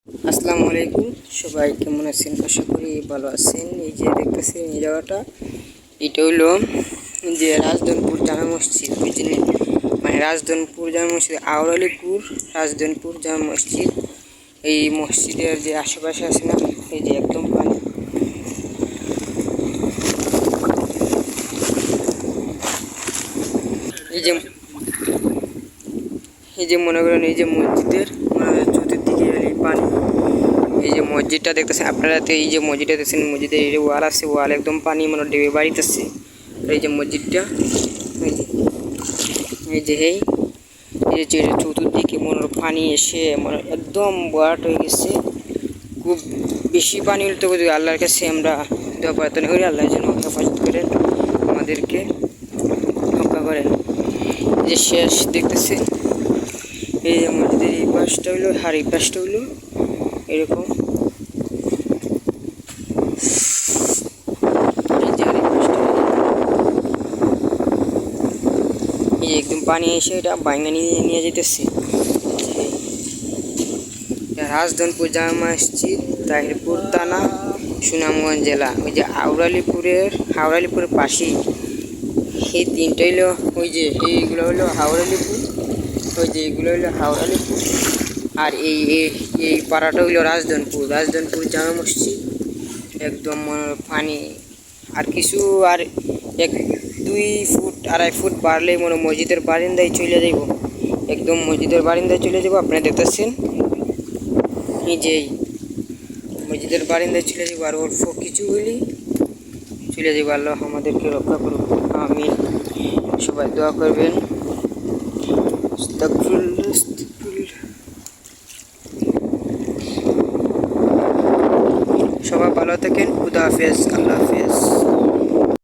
আসসালামু আলাইকুম, সবাই কেমন আছেন? আশা করি ভালো আছেন। এই যে দেখতেছেন এই জায়গাটা, এটা হইলো যে রাজধনপুর জামে মসজিদ, বুঝলেন? মানে রাজধনপুর জামে মসজিদ, আউরালিপুর রাজধনপুর জামে মসজিদ। এই মসজিদের যে আশেপাশে আছে না, এই যে একদম পানি। এই যে মনে করেন এই যে মসজিদের চতুর্দিকে এই পানি। এই যে মসজিদটা দেখতেছেন আপনারা, তো এই যে মসজিদটা দেখতেছেন, মসজিদের এই যে ওয়াল আছে, ওয়াল একদম পানি মানে ডেবে বাড়িতেছে। এই যে মসজিদটা, এই যে এই যে চতুর্দিকে মনে পানি এসে মানে একদম বয়াট হয়ে গেছে। খুব বেশি পানি হলে তো আল্লাহর কাছে আমরা দোয়া প্রার্থনা করি, আল্লাহ যেন হেফাজত করেন, আমাদেরকে রক্ষা করেন। যে শেষ দেখতেছে এই মসজিদের এই পাশটা হইলো, আর এই পাশটা হইলো এরকম। এই একদম পানি এসে এটা বাইঙ্গা নিয়ে যেতেছে। রাজধনপুর জামে মসজিদ, তাহিরপুর থানা, সুনামগঞ্জ জেলা। ওই যে হাওড়ালিপুরের পাশেই এই তিনটা হইলো, ওই যে এইগুলো হইলো হাওড়ালিপুর, ওই যে এইগুলো হইলো হাওড়ালিপুর, আর এই পাড়াটা হইলো রাজধনপুর জামে মসজিদ। একদম পানি আর কিছু, আর 1-2 ফুট 2.5 ফুট বাড়লেই মনে মসজিদের বারিন্দায় চলে যাইব, একদম মসজিদের বারিন্দায় চলে যাব। আপনারা দেখতেছেন এই যে মসজিদের বারিন্দায় চলে যাব, আর অল্প কিছু হইলেই চলে যাব। আল্লাহ আমাদেরকে রক্ষা করুক, আমিন। সবাই দোয়া করবেন। সবাই ভালো থাকেন, খুদা হাফেজ, আল্লাহ হাফেজ।